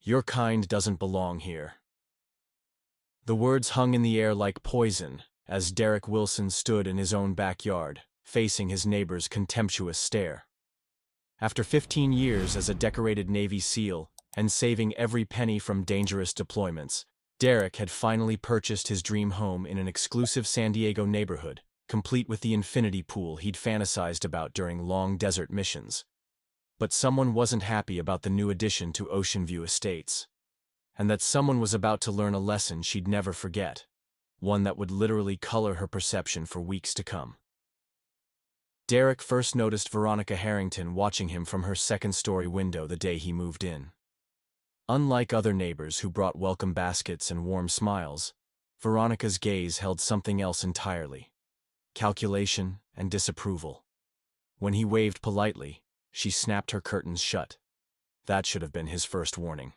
Your kind doesn't belong here." The words hung in the air like poison as Derrick Wilson stood in his own backyard, facing his neighbor's contemptuous stare. After 15 years as a decorated Navy SEAL and saving every penny from dangerous deployments, Derrick had finally purchased his dream home in an exclusive San Diego neighborhood, complete with the infinity pool he'd fantasized about during long desert missions. But someone wasn't happy about the new addition to Ocean View Estates. And that someone was about to learn a lesson she'd never forget, one that would literally color her perception for weeks to come. Derrick first noticed Veronica Harrington watching him from her second-story window the day he moved in. Unlike other neighbors who brought welcome baskets and warm smiles, Veronica's gaze held something else entirely: calculation and disapproval. When he waved politely, she snapped her curtains shut. That should have been his first warning.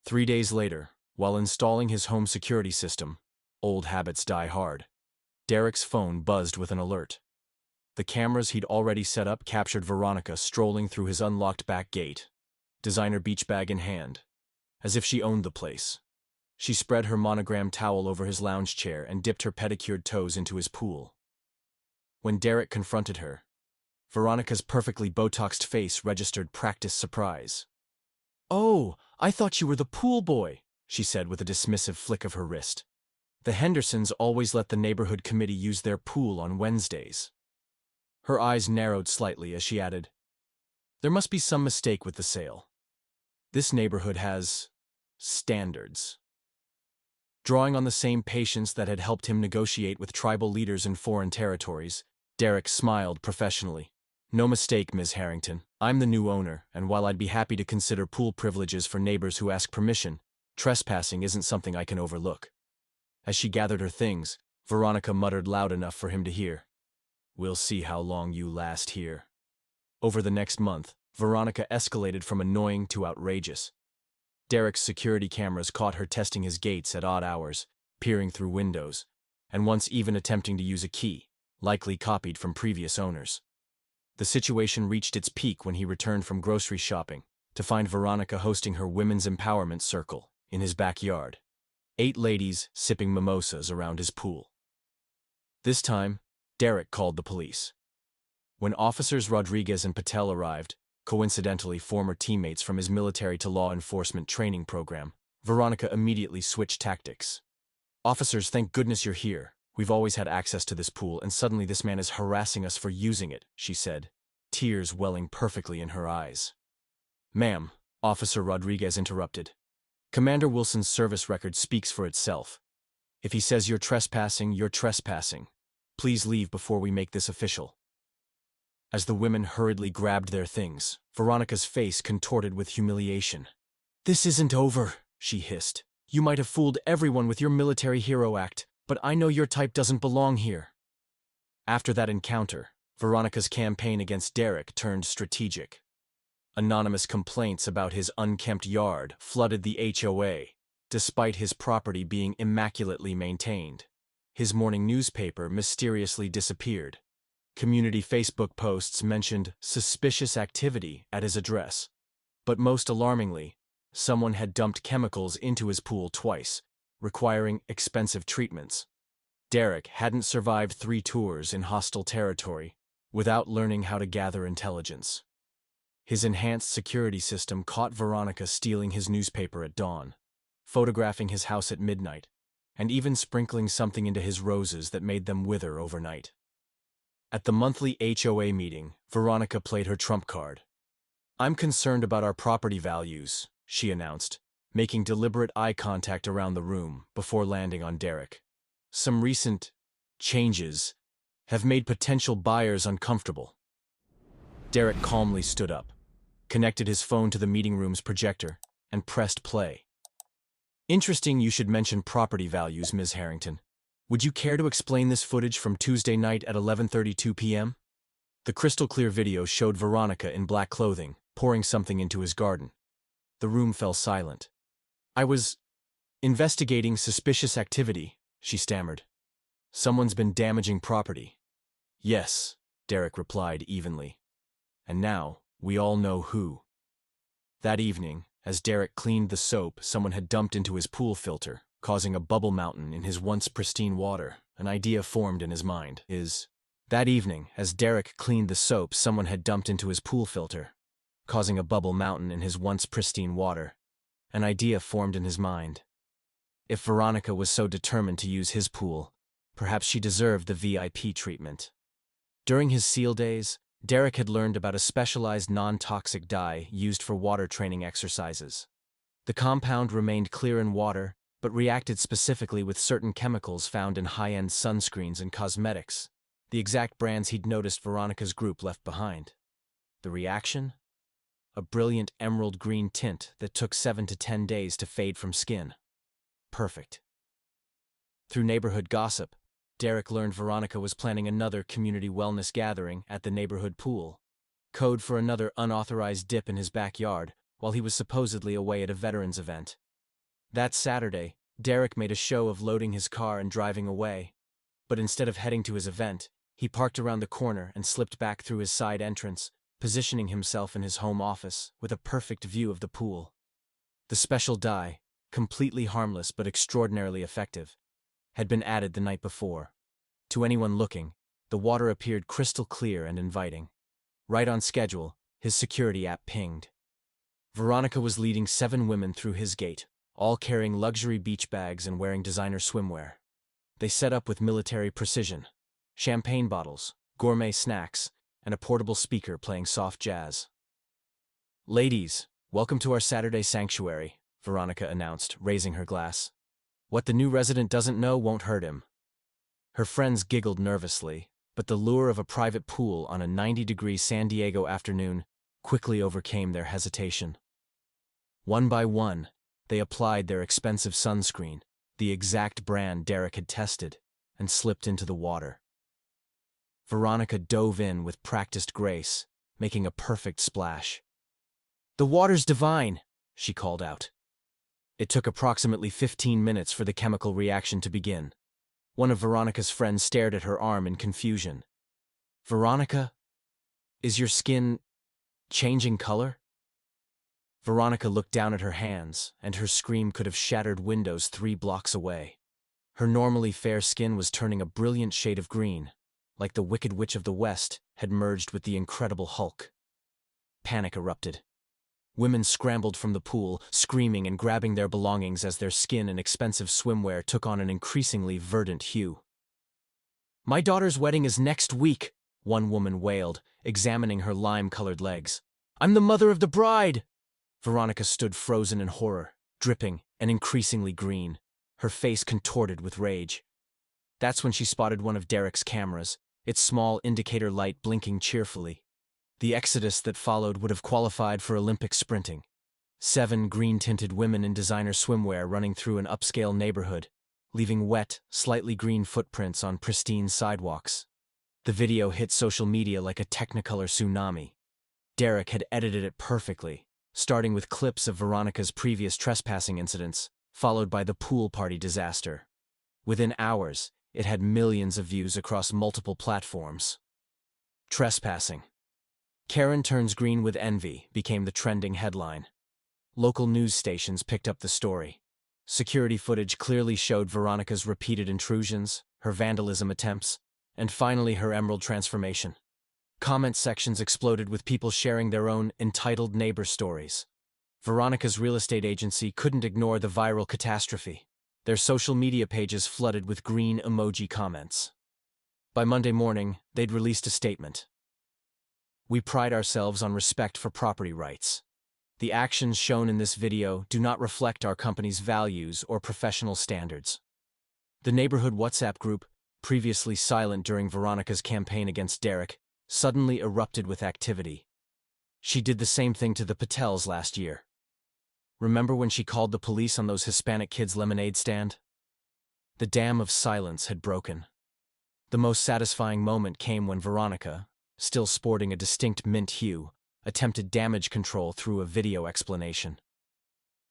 3 days later, while installing his home security system, old habits die hard, Derrick's phone buzzed with an alert. The cameras he'd already set up captured Veronica strolling through his unlocked back gate, designer beach bag in hand, as if she owned the place. She spread her monogrammed towel over his lounge chair and dipped her pedicured toes into his pool. When Derrick confronted her, Veronica's perfectly Botoxed face registered practiced surprise. "Oh, I thought you were the pool boy," she said with a dismissive flick of her wrist. "The Hendersons always let the neighborhood committee use their pool on Wednesdays." Her eyes narrowed slightly as she added, "There must be some mistake with the sale. This neighborhood has standards." Drawing on the same patience that had helped him negotiate with tribal leaders in foreign territories, Derrick smiled professionally. "No mistake, Ms. Harrington. I'm the new owner, and while I'd be happy to consider pool privileges for neighbors who ask permission, trespassing isn't something I can overlook." As she gathered her things, Veronica muttered loud enough for him to hear, "We'll see how long you last here." Over the next month, Veronica escalated from annoying to outrageous. Derrick's security cameras caught her testing his gates at odd hours, peering through windows, and once even attempting to use a key, likely copied from previous owners. The situation reached its peak when he returned from grocery shopping to find Veronica hosting her women's empowerment circle in his backyard. 8 ladies sipping mimosas around his pool. This time, Derrick called the police. When officers Rodriguez and Patel arrived, coincidentally former teammates from his military to law enforcement training program, Veronica immediately switched tactics. "Officers, thank goodness you're here. We've always had access to this pool, and suddenly this man is harassing us for using it," she said, tears welling perfectly in her eyes. "Ma'am," Officer Rodriguez interrupted, "Commander Wilson's service record speaks for itself. If he says you're trespassing, you're trespassing. Please leave before we make this official." As the women hurriedly grabbed their things, Veronica's face contorted with humiliation. "This isn't over," she hissed. "You might have fooled everyone with your military hero act, but I know your type doesn't belong here." After that encounter, Veronica's campaign against Derrick turned strategic. Anonymous complaints about his unkempt yard flooded the HOA, despite his property being immaculately maintained. His morning newspaper mysteriously disappeared. Community Facebook posts mentioned suspicious activity at his address. But most alarmingly, someone had dumped chemicals into his pool twice, requiring expensive treatments. Derrick hadn't survived 3 tours in hostile territory without learning how to gather intelligence. His enhanced security system caught Veronica stealing his newspaper at dawn, photographing his house at midnight, and even sprinkling something into his roses that made them wither overnight. At the monthly HOA meeting, Veronica played her trump card. "I'm concerned about our property values," she announced, making deliberate eye contact around the room before landing on Derrick. "Some recent changes have made potential buyers uncomfortable." Derrick calmly stood up, connected his phone to the meeting room's projector, and pressed play. "Interesting you should mention property values, Ms. Harrington. Would you care to explain this footage from Tuesday night at 11:32 p.m.? The crystal-clear video showed Veronica in black clothing, pouring something into his garden. The room fell silent. "I was investigating suspicious activity," she stammered. "Someone's been damaging property." "Yes," Derrick replied evenly. "And now, we all know who." That evening, As Derrick cleaned the soap someone had dumped into his pool filter, causing a bubble mountain in his once pristine water. An idea formed in his mind. That evening, as Derrick cleaned the soap someone had dumped into his pool filter, causing a bubble mountain in his once pristine water. An idea formed in his mind. If Veronica was so determined to use his pool, perhaps she deserved the VIP treatment. During his SEAL days, Derrick had learned about a specialized non-toxic dye used for water training exercises. The compound remained clear in water, but reacted specifically with certain chemicals found in high-end sunscreens and cosmetics, the exact brands he'd noticed Veronica's group left behind. The reaction? A brilliant emerald green tint that took 7 to 10 days to fade from skin. Perfect. Through neighborhood gossip, Derrick learned Veronica was planning another community wellness gathering at the neighborhood pool, code for another unauthorized dip in his backyard while he was supposedly away at a veterans event. That Saturday, Derrick made a show of loading his car and driving away, but instead of heading to his event, he parked around the corner and slipped back through his side entrance, positioning himself in his home office with a perfect view of the pool. The special dye, completely harmless but extraordinarily effective, had been added the night before. To anyone looking, the water appeared crystal clear and inviting. Right on schedule, his security app pinged. Veronica was leading 7 women through his gate, all carrying luxury beach bags and wearing designer swimwear. They set up with military precision. Champagne bottles, gourmet snacks, and a portable speaker playing soft jazz. "Ladies, welcome to our Saturday sanctuary," Veronica announced, raising her glass. "What the new resident doesn't know won't hurt him." Her friends giggled nervously, but the lure of a private pool on a 90-degree San Diego afternoon quickly overcame their hesitation. One by one, they applied their expensive sunscreen, the exact brand Derrick had tested, and slipped into the water. Veronica dove in with practiced grace, making a perfect splash. "The water's divine," she called out. It took approximately 15 minutes for the chemical reaction to begin. One of Veronica's friends stared at her arm in confusion. "Veronica, is your skin changing color?" Veronica looked down at her hands, and her scream could have shattered windows 3 blocks away. Her normally fair skin was turning a brilliant shade of green, like the Wicked Witch of the West had merged with the Incredible Hulk. Panic erupted. Women scrambled from the pool, screaming and grabbing their belongings as their skin and expensive swimwear took on an increasingly verdant hue. "My daughter's wedding is next week," one woman wailed, examining her lime-colored legs. "I'm the mother of the bride!" Veronica stood frozen in horror, dripping and increasingly green, her face contorted with rage. That's when she spotted one of Derrick's cameras, its small indicator light blinking cheerfully. The exodus that followed would have qualified for Olympic sprinting. 7 green-tinted women in designer swimwear running through an upscale neighborhood, leaving wet, slightly green footprints on pristine sidewalks. The video hit social media like a Technicolor tsunami. Derrick had edited it perfectly, starting with clips of Veronica's previous trespassing incidents, followed by the pool party disaster. Within hours, it had millions of views across multiple platforms. Trespassing. "Karen turns green with envy" became the trending headline. Local news stations picked up the story. Security footage clearly showed Veronica's repeated intrusions, her vandalism attempts, and finally her emerald transformation. Comment sections exploded with people sharing their own entitled neighbor stories. Veronica's real estate agency couldn't ignore the viral catastrophe. Their social media pages flooded with green emoji comments. By Monday morning, they'd released a statement. "We pride ourselves on respect for property rights. The actions shown in this video do not reflect our company's values or professional standards." The neighborhood WhatsApp group, previously silent during Veronica's campaign against Derrick, suddenly erupted with activity. She did the same thing to the Patels last year. Remember when she called the police on those Hispanic kids' lemonade stand? The dam of silence had broken. The most satisfying moment came when Veronica, still sporting a distinct mint hue, attempted damage control through a video explanation.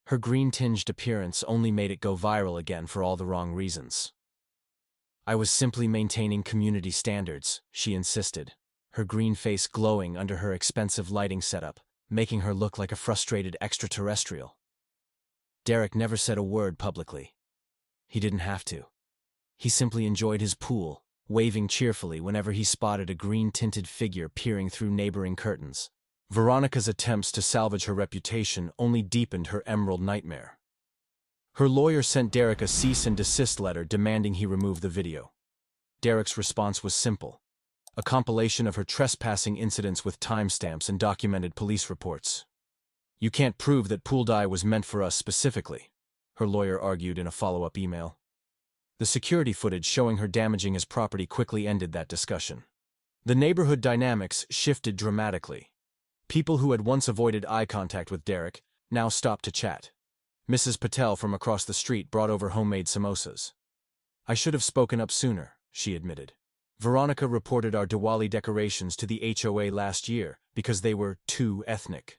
Her green-tinged appearance only made it go viral again for all the wrong reasons. "I was simply maintaining community standards," she insisted, her green face glowing under her expensive lighting setup, making her look like a frustrated extraterrestrial. Derrick never said a word publicly. He didn't have to. He simply enjoyed his pool, waving cheerfully whenever he spotted a green-tinted figure peering through neighboring curtains. Veronica's attempts to salvage her reputation only deepened her emerald nightmare. Her lawyer sent Derrick a cease and desist letter demanding he remove the video. Derrick's response was simple: a compilation of her trespassing incidents with timestamps and documented police reports. "You can't prove that pool dye was meant for us specifically," her lawyer argued in a follow-up email. The security footage showing her damaging his property quickly ended that discussion. The neighborhood dynamics shifted dramatically. People who had once avoided eye contact with Derrick now stopped to chat. Mrs. Patel from across the street brought over homemade samosas. "I should have spoken up sooner," she admitted. "Veronica reported our Diwali decorations to the HOA last year because they were too ethnic."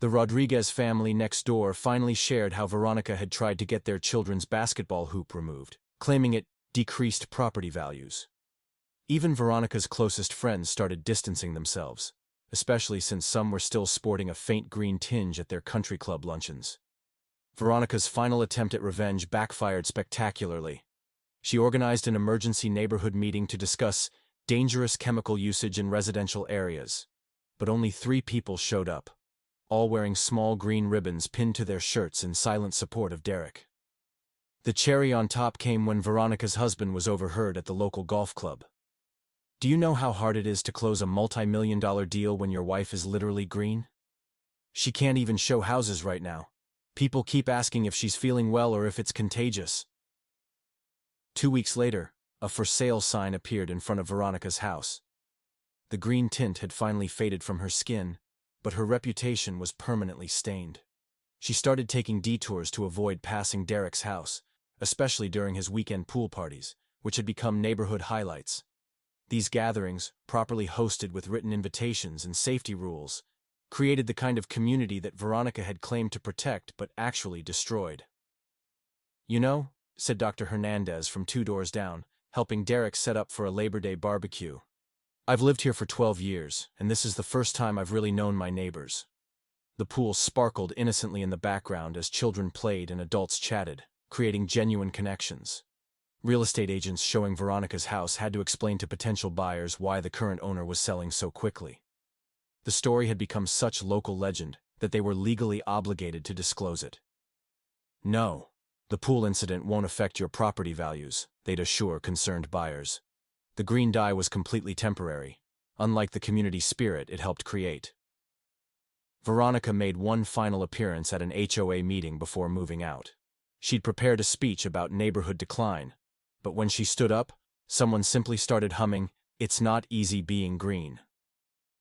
The Rodriguez family next door finally shared how Veronica had tried to get their children's basketball hoop removed, claiming it decreased property values. Even Veronica's closest friends started distancing themselves, especially since some were still sporting a faint green tinge at their country club luncheons. Veronica's final attempt at revenge backfired spectacularly. She organized an emergency neighborhood meeting to discuss dangerous chemical usage in residential areas. But only 3 people showed up, all wearing small green ribbons pinned to their shirts in silent support of Derrick. The cherry on top came when Veronica's husband was overheard at the local golf club. "Do you know how hard it is to close a multi-million-dollar deal when your wife is literally green? She can't even show houses right now. People keep asking if she's feeling well or if it's contagious." 2 weeks later, a for sale sign appeared in front of Veronica's house. The green tint had finally faded from her skin, but her reputation was permanently stained. She started taking detours to avoid passing Derrick's house, especially during his weekend pool parties, which had become neighborhood highlights. These gatherings, properly hosted with written invitations and safety rules, created the kind of community that Veronica had claimed to protect but actually destroyed. "You know," said Dr. Hernandez from 2 doors down, helping Derrick set up for a Labor Day barbecue, "I've lived here for 12 years, and this is the first time I've really known my neighbors." The pool sparkled innocently in the background as children played and adults chatted, creating genuine connections. Real estate agents showing Veronica's house had to explain to potential buyers why the current owner was selling so quickly. The story had become such local legend that they were legally obligated to disclose it. "No, the pool incident won't affect your property values," they'd assure concerned buyers. The green dye was completely temporary, unlike the community spirit it helped create. Veronica made one final appearance at an HOA meeting before moving out. She'd prepared a speech about neighborhood decline, but when she stood up, someone simply started humming, "It's Not Easy Being Green."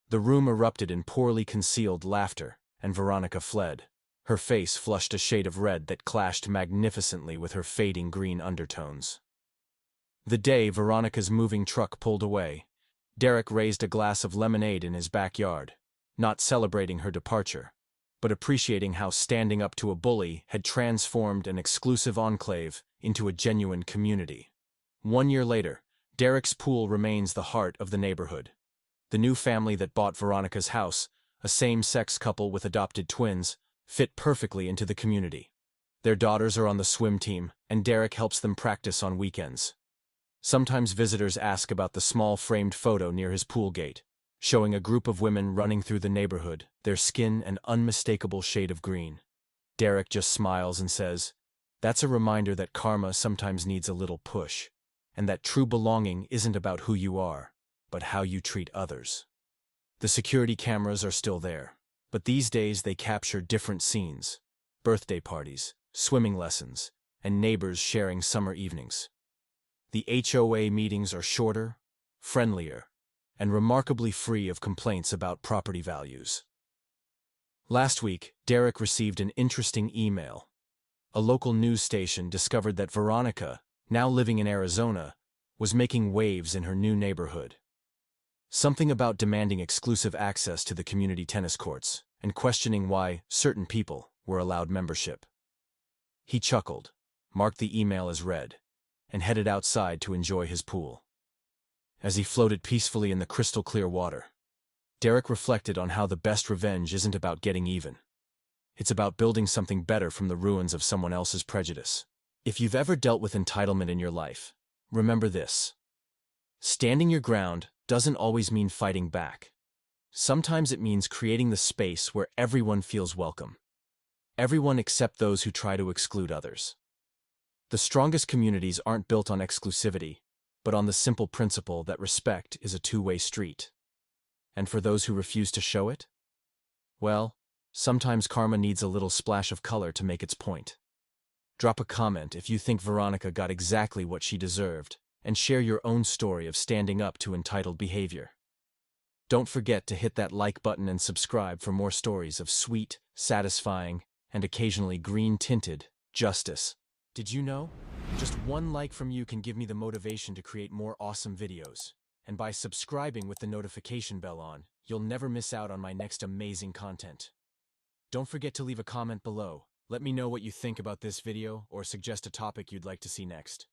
The room erupted in poorly concealed laughter, and Veronica fled. Her face flushed a shade of red that clashed magnificently with her fading green undertones. The day Veronica's moving truck pulled away, Derrick raised a glass of lemonade in his backyard, not celebrating her departure, but appreciating how standing up to a bully had transformed an exclusive enclave into a genuine community. 1 year later, Derrick's pool remains the heart of the neighborhood. The new family that bought Veronica's house, a same-sex couple with adopted twins, fit perfectly into the community. Their daughters are on the swim team, and Derrick helps them practice on weekends. Sometimes visitors ask about the small framed photo near his pool gate, showing a group of women running through the neighborhood, their skin an unmistakable shade of green. Derrick just smiles and says, "That's a reminder that karma sometimes needs a little push, and that true belonging isn't about who you are, but how you treat others." The security cameras are still there, but these days they capture different scenes: birthday parties, swimming lessons, and neighbors sharing summer evenings. The HOA meetings are shorter, friendlier, and remarkably free of complaints about property values. Last week, Derrick received an interesting email. A local news station discovered that Veronica, now living in Arizona, was making waves in her new neighborhood. Something about demanding exclusive access to the community tennis courts and questioning why certain people were allowed membership. He chuckled, marked the email as read, and headed outside to enjoy his pool. As he floated peacefully in the crystal-clear water, Derrick reflected on how the best revenge isn't about getting even. It's about building something better from the ruins of someone else's prejudice. If you've ever dealt with entitlement in your life, remember this. Standing your ground doesn't always mean fighting back. Sometimes it means creating the space where everyone feels welcome. Everyone except those who try to exclude others. The strongest communities aren't built on exclusivity, but on the simple principle that respect is a two-way street. And for those who refuse to show it? Well, sometimes karma needs a little splash of color to make its point. Drop a comment if you think Veronica got exactly what she deserved, and share your own story of standing up to entitled behavior. Don't forget to hit that like button and subscribe for more stories of sweet, satisfying, and occasionally green-tinted justice. Did you know? Just one like from you can give me the motivation to create more awesome videos. And by subscribing with the notification bell on, you'll never miss out on my next amazing content. Don't forget to leave a comment below. Let me know what you think about this video or suggest a topic you'd like to see next.